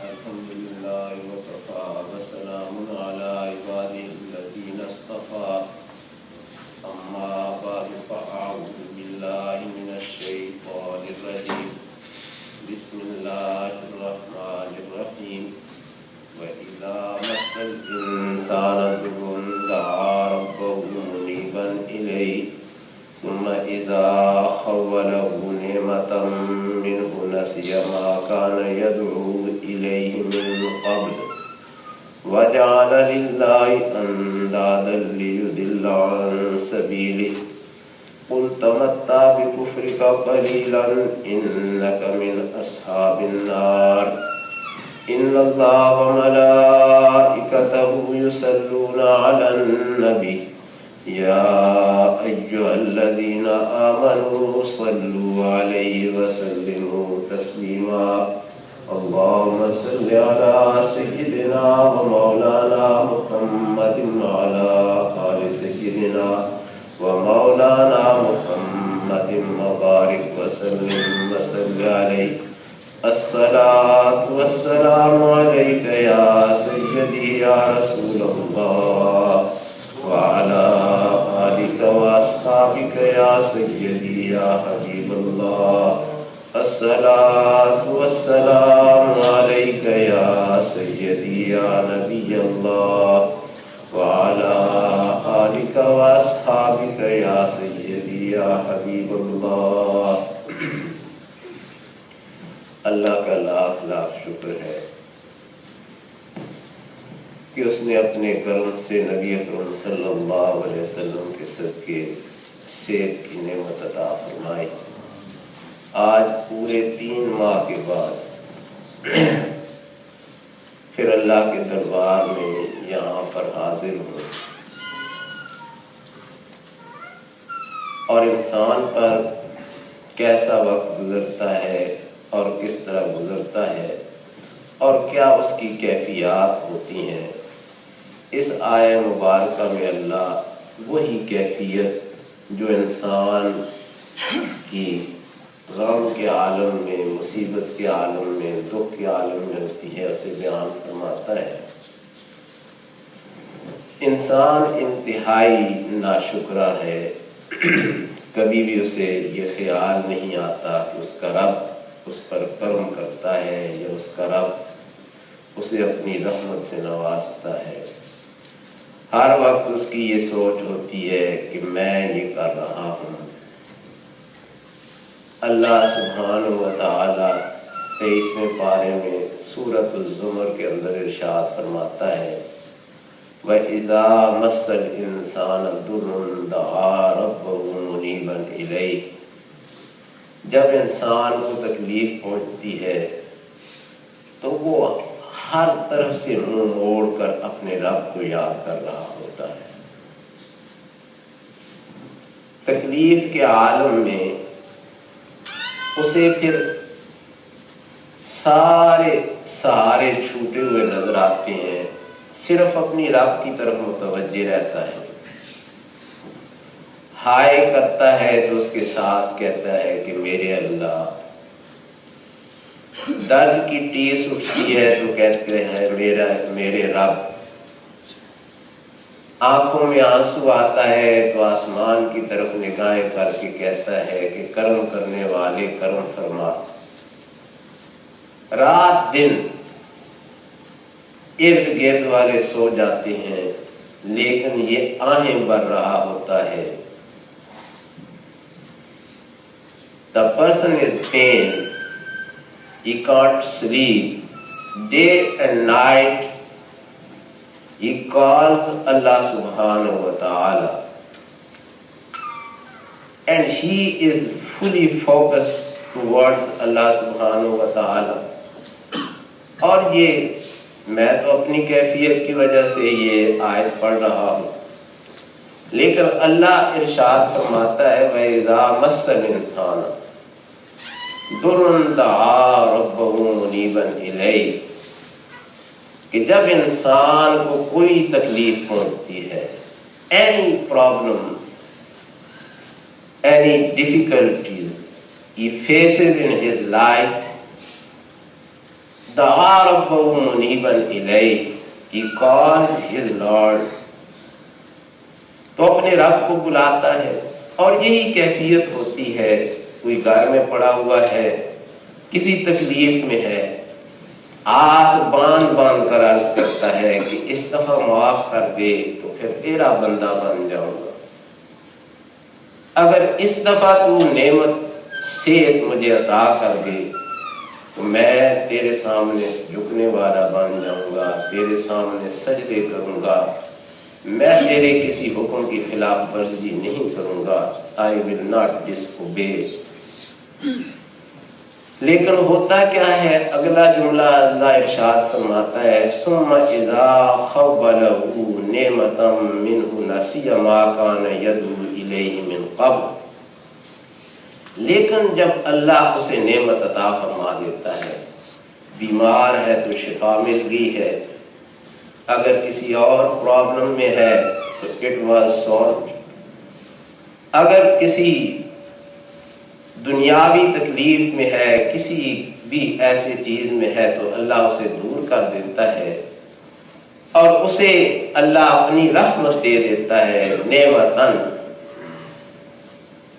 الحمد لله وكفى وسلام على عباده الذين اصطفى أما بعد فأعوذ بالله من الشيطان الرجيم بسم الله الرحمن الرحيم وإذا مس الإنسان ضر دعا ربه منيبا إليه ثم إذا خوله نعمة منه نسي ما كان يدعو إليه من قبل وجعل لله أندادا ليضل عن سبيله قل تمتع بكفرك قليلا إنك من أصحاب النار إن الله وملائكته يصلون على النبي يا أيها الذين آمنوا صلوا عليه وسلموا تسليما اللهم صل على سيدنا ومولانا محمد وعلى آل سيدنا ومولانا محمد وبارك وسلم وصل عليه الصلاة والسلام عليك يا سيدي يا رسول الله وعلى آلك وأصحابك يا سيدي يا حبيب الله الصلاة والسلام عليك يا سيدي يا نبي الله وعلى آلك وأصحابك يا سيدي يا حبيب الله اللہ کا لاکھ لاکھ شکر ہے کہ اس نے اپنے کرم سے نبی اکرم صلی اللہ علیہ وسلم کے صدقے صحت کی نعمت عطا فرمائی۔ آج پورے 3 ماہ کے بعد پھر اللہ کے دربار میں یہاں پر حاضر ہوں اور انسان پر کیسا وقت گزرتا ہے اور کس طرح گزرتا ہے اور کیا اس کی کیفیات ہوتی ہیں، اس آیہ مبارکہ میں اللہ وہی کیفیت جو انسان کی غم کے عالم میں، مصیبت کے عالم میں، دکھ کے عالم میں ہوتی ہے، اسے بیان فرماتا ہے۔ انسان انتہائی ناشکرا ہے، کبھی بھی اسے یہ خیال نہیں آتا کہ اس کا رب اس پر کرم کرتا ہے یا اس کا رب اسے اپنی رحمت سے نوازتا ہے۔ ہر وقت اس کی یہ سوچ ہوتی ہے کہ میں یہ کر رہا ہوں۔ اللہ سبحانہ و تعالی 23ویں پارے میں سورۃ الزمر کے اندر ارشاد فرماتا ہے وَإِذَا مَسَّ الْإِنسَانَ ضُرٌّ دَعَا رَبَّهُ مُنِيبًا إِلَيْهِ، جب انسان کو تکلیف پہنچتی ہے تو وہ ہر طرف سے منہ موڑ کر اپنے رب کو یاد کر رہا ہوتا ہے۔ تکلیف کے عالم میں اسے پھر سارے سہارے چھوٹے ہوئے نظر آتے ہیں، صرف اپنی رب کی طرف متوجہ رہتا ہے۔ ہائے کرتا ہے تو اس کے ساتھ کہتا ہے کہ میرے اللہ، درد کی ٹیس اٹھتی ہے تو کہتے ہیں میرے رب، آنکھوں میں آنسو آتا ہے تو آسمان کی طرف نگاہیں کر کے کہتا ہے کہ کرم کرنے والے کرم فرما۔ رات دن ارد گرد والے سو جاتے ہیں لیکن یہ آہیں بھر رہا ہوتا ہے۔ The person is pain, he can't sleep, day and night he calls Allah subhanahu wa ta'ala and he is fully focused towards Allah subhanahu wa ta'ala۔ اور یہ میں تو اپنی کیفیت کی وجہ سے یہ آیت پڑھ رہا ہوں، لیکن اللہ ارشاد فرماتا ہے وَإِذَا مَسَّ الْإِنسَانَ ضُرٌّ دَعَا رَبَّهُ مُنِيبًا إِلَيْهِ، کہ جب انسان کو کوئی تکلیف پہنچتی ہے، any problem, any difficulties he faces in his life, دعا ربہ منیبا الیہ، he calls his Lord، تو اپنے رب کو بلاتا ہے۔ اور یہی کیفیت ہوتی ہے، کوئی گھر میں پڑا ہوا ہے، کسی تکلیف میں ہے، ہاتھ باندھ باندھ کر عرض کرتا ہے کہ اس دفعہ معاف کر دے تو پھر تیرا بندہ بن جاؤں گا، اگر اس دفعہ تو نعمت صحت مجھے عطا کر دے تو میں تیرے سامنے جھکنے والا بن جاؤں گا، تیرے سامنے سجدے کروں گا، میں تیرے کسی حکم کی خلاف ورزی نہیں کروں گا، I will not disobey۔ لیکن ہوتا کیا ہے، اگلا جملہ اللہ ارشاد فرماتا ہے ثم اذا خوله نعمتا منه نسی ما كان يدعو الیہ من قبل، لیکن جب اللہ اسے نعمت عطا فرما دیتا ہے، بیمار ہے تو شفا مل گئی ہے، اگر کسی اور پرابلم میں ہے تو اٹ واز سالوڈ، اگر کسی دنیاوی تکلیف میں ہے، کسی بھی ایسی چیز میں ہے تو اللہ اسے دور کر دیتا ہے اور اسے اللہ اپنی رحمت دے دیتا ہے۔ نعمتاً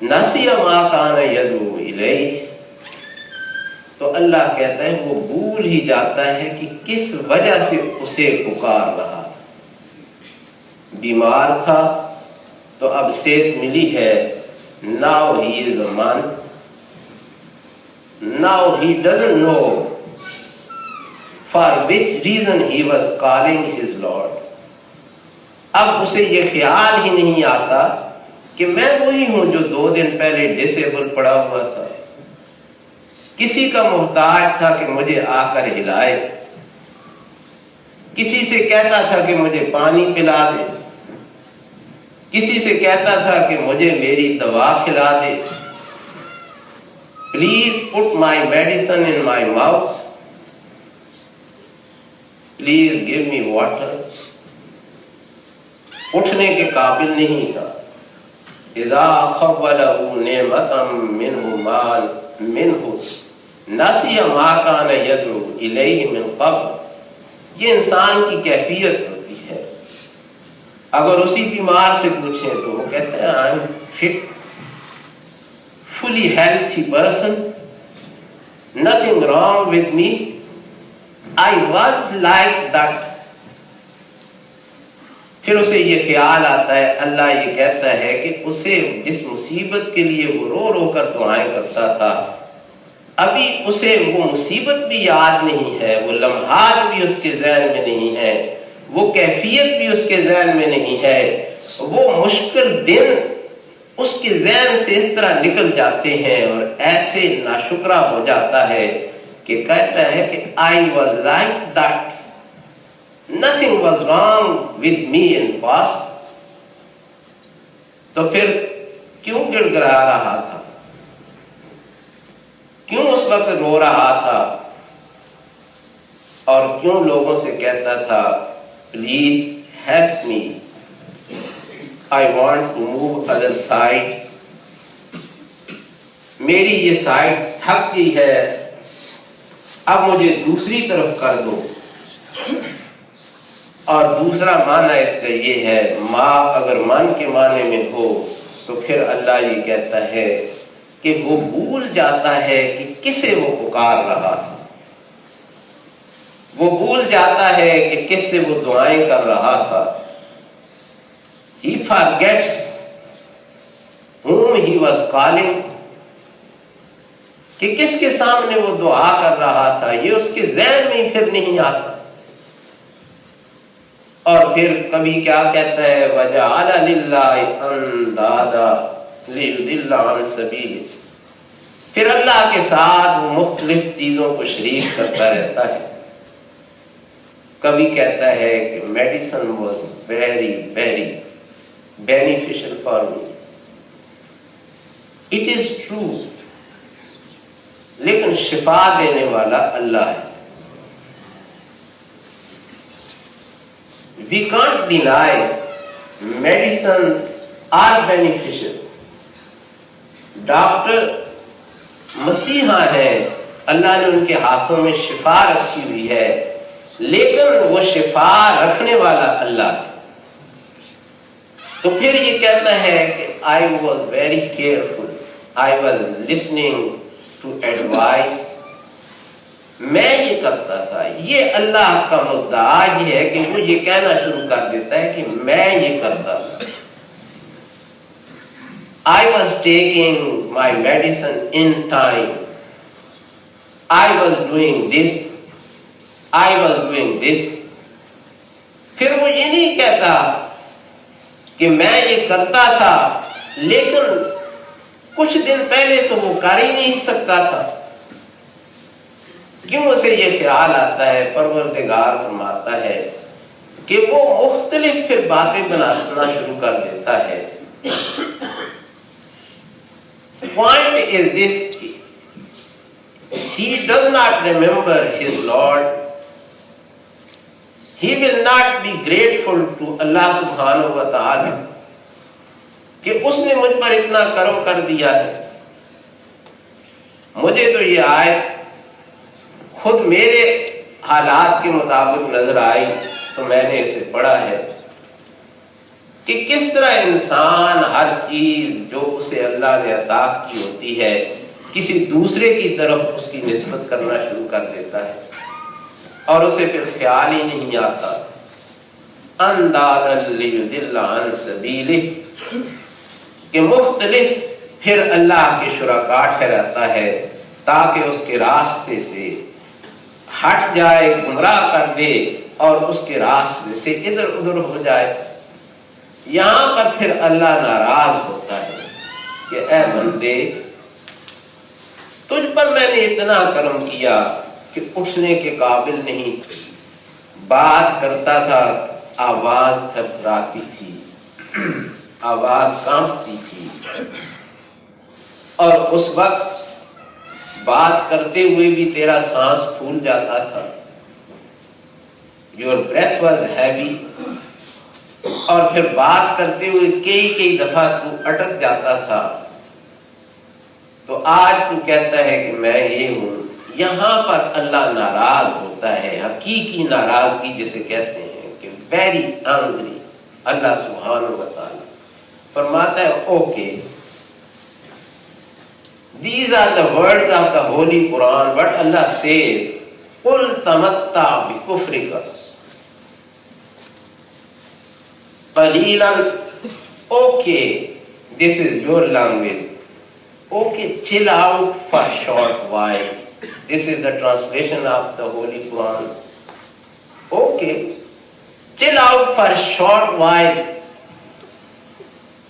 نسی ما کان یدعو الیہ، تو اللہ کہتا ہے وہ بھول ہی جاتا ہے کہ کس وجہ سے اسے پکار رہا، بیمار تھا تو اب صحت ملی ہے، now he is a man، now he doesn't know for which reason he was calling his Lord۔ اب اسے یہ خیال ہی نہیں آتا کہ میں وہی ہوں جو 2 دن پہلے ڈسیبل پڑا ہوا تھا، کسی کا محتاج تھا کہ مجھے آ کر ہلائے، کسی سے کہتا تھا کہ مجھے پانی پلا دے، کسی سے کہتا تھا کہ مجھے میری دوا کھلا دے، please put my medicine in my mouth, please give me water. اٹھنے کے قابل نہیں تھا۔ اذا خوله نعمتا منہ نسی ما کان یدعو الیہ من قبل، یہ انسان کی کیفیت ہوتی ہے۔ اگر اسی بیمار سے پوچھیں تو وہ کہتے ہیں I am fit, fully healthy person, nothing wrong with me, I was like that۔ پھر اسے یہ خیال آتا ہے، اللہ یہ کہتا ہے کہ اسے جس مصیبت کے لیے وہ رو رو کر دعائیں کرتا تھا، ابھی اسے وہ مصیبت بھی یاد نہیں ہے، وہ لمحات بھی اس کے ذہن میں نہیں ہے، وہ کیفیت بھی اس کے ذہن میں نہیں ہے، وہ مشکل دن اس کے ذہن سے اس طرح نکل جاتے ہیں اور ایسے ناشکرا ہو جاتا ہے کہ کہتا ہے کہ I was like that، nothing was wrong with me in past۔ تو پھر کیوں گڑ گڑا رہا تھا، کیوں اس وقت رو رہا تھا، اور کیوں لوگوں سے کہتا تھا please help me, I want to move other side، میری یہ سائڈ تھک گئی ہے، اب مجھے دوسری طرف کر دو۔ اور دوسرا معنی اس کا یہ ہے، ماں اگر من کے معنی میں ہو تو پھر اللہ یہ کہتا ہے کہ وہ بھول جاتا ہے کہ کسے وہ پکار رہا تھا، وہ بھول جاتا ہے کہ کس سے وہ دعائیں کر رہا تھا۔ He forgets whom he was calling، کہ کس کے سامنے وہ دعا کر رہا تھا، یہ اس کے ذہن میں پھر نہیں آتا۔ اور پھر کبھی کیا کہتا ہے وَجَعَلَ لِلَّهِ أَنْدَادًا لِيُضِلَّ عَنْ سَبِيلِهِ، پھر اللہ کے ساتھ وہ مختلف چیزوں کو شریک کرتا رہتا ہے۔ کبھی کہتا ہے کہ medicine was very very beneficial for me، it is true، لیکن شفا دینے والا اللہ ہے۔ we can't deny medicines are beneficial، doctor مسیحا ہیں اللہ نے ان کے ہاتھوں میں شفا رکھی ہوئی ہے، لیکن وہ شفا رکھنے والا اللہ ہے۔ تو پھر یہ کہتا ہے کہ I was very careful, I was listening to advice، میں یہ کرتا تھا۔ یہ اللہ کا مدعا یہ ہے کہ وہ یہ کہنا شروع کر دیتا ہے کہ میں یہ کرتا تھا۔ I was taking my medicine in time، I was doing this، I was doing this۔ پھر وہ یہ نہیں کہتا کہ میں یہ کرتا تھا لیکن کچھ دن پہلے تو وہ کر ہی نہیں سکتا تھا۔ کیوں اسے یہ خیال آتا ہے؟ پروردگار فرماتا ہے کہ وہ مختلف پھر باتیں بنانا شروع کر دیتا ہے۔ Point is this: he does not remember his Lord. He will not be grateful to Allah subhanahu wa ta'ala کہ اس نے مجھ پر اتنا کرم کر دیا ہے۔ مجھے تو یہ آیت خود میرے حالات کے مطابق نظر آئی تو میں نے اسے پڑھا ہے کہ کس طرح انسان ہر چیز جو اسے اللہ نے عطا کی ہوتی ہے کسی دوسرے کی طرف اس کی نسبت کرنا شروع کر دیتا ہے، اور اسے پھر خیال ہی نہیں آتا اندادا لیضل عن سبیلہ کہ مختلف پھر اللہ کے شرکاء ٹھہراتا ہے تاکہ اس کے راستے سے ہٹ جائے، گمراہ کر دے اور اس کے راستے سے ادھر ادھر ہو جائے۔ یہاں پر پھر اللہ ناراض ہوتا ہے کہ اے بندے، تجھ پر میں نے اتنا کرم کیا کہ اٹھنے کے قابل نہیں، بات کرتا تھا آواز تھرتھراتی تھی، آواز کانپتی تھی، اور اس وقت بات کرتے ہوئے بھی تیرا سانس پھول جاتا تھا، your breath was heavy، اور پھر بات کرتے ہوئے کئی دفعہ تو اٹک جاتا تھا۔ تو آج تو کہتا ہے کہ میں یہ ہوں۔ یہاں پر اللہ ناراض ہوتا ہے، حقیقی ناراضگی جسے کہتے ہیں کہ ویری اینگری۔ اللہ سبحانہ و تعالی فرماتا ہے okay, these are the words of the Holy Quran, what Allah says، قُلْ تَمَتَّعْ بِكُفْرِكَ قَلِيلًا۔ okay، this is your language، okay, chill out for a short while۔ This is the translation of the Holy Quran۔ okay، chill out for a short while،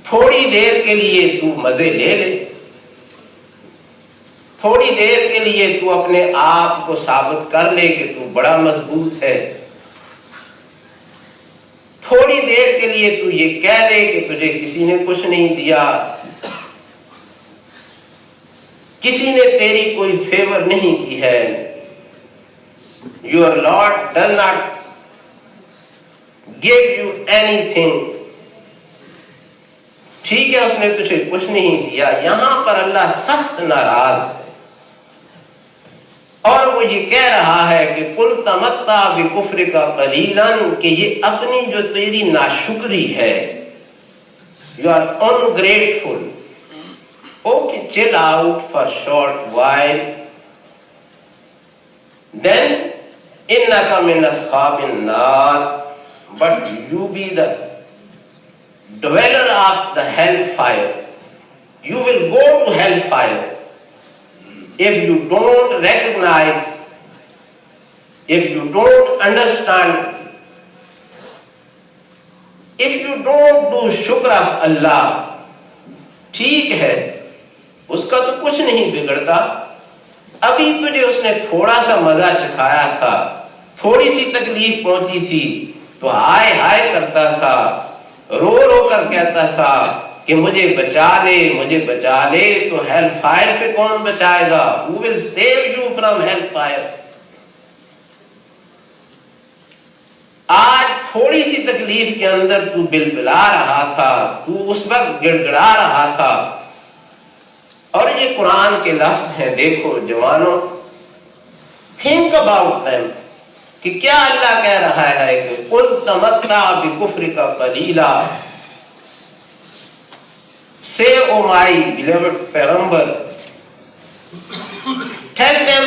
تھوڑی دیر کے لیے تو مزے لے لے، تھوڑی دیر کے لیے تو اپنے آپ کو ثابت کر لے کہ تو بڑا مضبوط ہے، تھوڑی دیر کے لیے تو یہ کہہ لے کہ تجھے کسی نے کچھ نہیں دیا، کسی نے تیری کوئی فیور نہیں کی ہے۔ Your Lord does not give you anything۔ ٹھیک ہے، اس نے تجھے کچھ نہیں دیا۔ یہاں پر اللہ سخت ناراض ہے اور وہ یہ کہہ رہا ہے کہ قُلْ تَمَتَّعْ بِكُفْرِكَ قَلِيلًا کہ یہ اپنی جو تیری ناشکری ہے، you are ungrateful، okay، chill out for a short while، then إِنَّكَ مِنْ أَصْحَابِ النَّارِ، but you be the dweller of the hellfire، you will go to hellfire if you don't recognize، if you don't understand، if you don't do shukr of Allah۔ ٹھیک ہے، اس کا تو کچھ نہیں بگڑتا، ابھی تجھے اس نے تھوڑا سا مزہ چکھایا تھا، تھوڑی سی تکلیف پہنچی تھی تو ہائے ہائے کرتا تھا، رو رو کر کہتا تھا کہ مجھے بچا لے، مجھے بچا لے۔ تو ہیل فائر سے کون بچائے گا؟ Who will save you from hell fire؟ آج تھوڑی سی تکلیف کے اندر تو بلبلا رہا تھا، تو اس وقت گڑ گڑا رہا تھا، اور یہ قرآن کے لفظ ہیں۔ دیکھو جوانوں، think about them کہ کیا اللہ کہہ رہا ہے کہ قل تمتع بکفرک قلیلا. Say, O my beloved پیغمبر, tell them,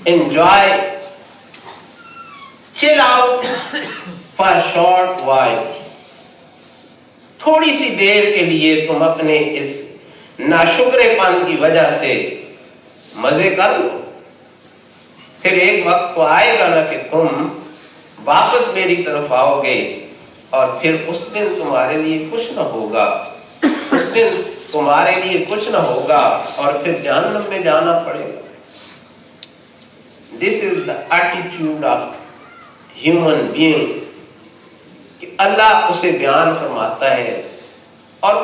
enjoy, chill out for a short while. تھوڑی سی دیر کے لیے تم اپنے اس ناشکرے پن کی وجہ سے مزے کر لو. پھر ایک وقت تو آئے گا نا کہ تم واپس میری طرف آؤ گے اور پھر اس دن تمہارے لیے کچھ نہ ہوگا, اس دن تمہارے لیے کچھ نہ ہوگا اور پھر جہنم میں جانا پڑے گا. This is the attitude of human being کہ اللہ اسے بیان فرماتا ہے. اور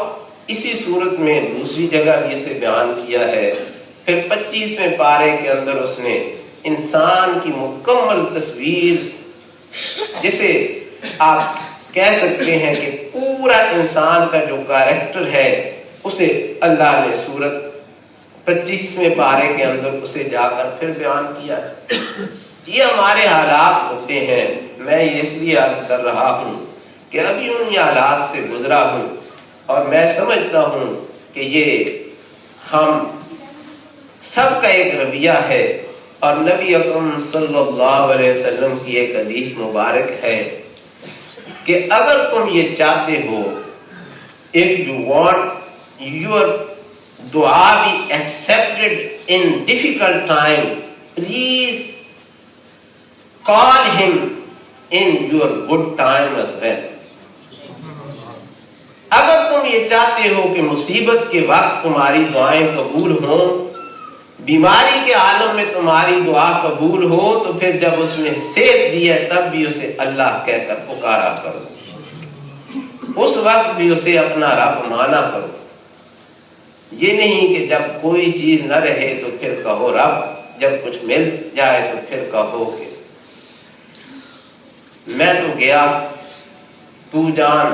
اسی صورت میں دوسری جگہ بھی اسے بیان کیا ہے. پھر 25ویں پارے کے اندر اس نے انسان کی مکمل تصویر, جسے آپ کہہ سکتے ہیں کہ پورا انسان کا جو کیریکٹر ہے, اسے اللہ نے سورت 25ویں پارے کے اندر اسے جا کر پھر بیان کیا. یہ ہمارے حالات ہوتے ہیں. میں یہ اس لیے عرض کر رہا ہوں کہ ابھی ان حالات سے گزرا ہوں اور میں سمجھتا ہوں کہ یہ ہم سب کا ایک رویہ ہے. اور نبی اکرم صلی اللہ علیہ وسلم کی ایک حدیث مبارک ہے کہ اگر تم یہ چاہتے ہو, if you want your dua be accepted in difficult time, please call him in your good time as well. اگر تم یہ چاہتے ہو کہ مصیبت کے وقت تمہاری دعائیں قبول ہوں, بیماری کے عالم میں تمہاری دعا قبول ہو, تو پھر جب اس نے صحت دی ہے تب بھی اسے اللہ کہہ کر پکارا کرو, اس وقت بھی اسے اپنا رب مانا کرو. یہ نہیں کہ جب کوئی چیز نہ رہے تو پھر کہو رب, جب کچھ مل جائے تو پھر کہو کہ میں تو گیا, تو جان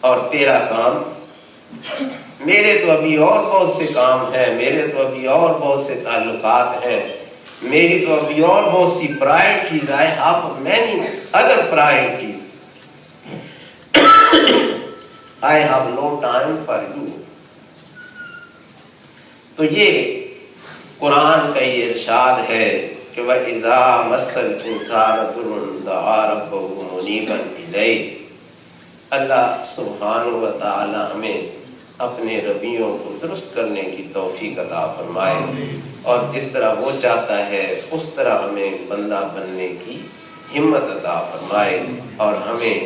اور تیرا کام, میرے تو ابھی اور بہت سے کام ہیں, میرے تو ابھی اور بہت سے تعلقات ہیں, میری تو ابھی اور بہت سی priorities. I have many other priorities. I have no time for you. تو یہ قرآن کا یہ ارشاد ہے کہ وَإِذَا مَسَّ الْإِنسَانَ ضُرٌّ دَعَا رَبَّهُ مُنِيبًا إِلَيْهِ. اللہ سبحانہ و تعالی ہمیں اپنے رویوں کو درست کرنے کی توفیق عطا فرمائے, اور جس طرح وہ چاہتا ہے اس طرح ہمیں بندہ بننے کی ہمت عطا فرمائے, اور ہمیں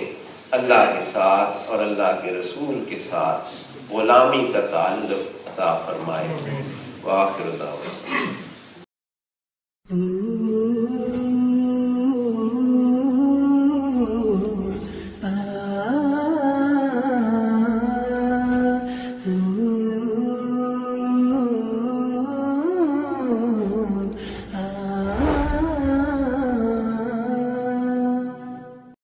اللہ کے ساتھ اور اللہ کے رسول کے ساتھ غلامی کا تعلق عطا فرمائے. وآخر دعوانا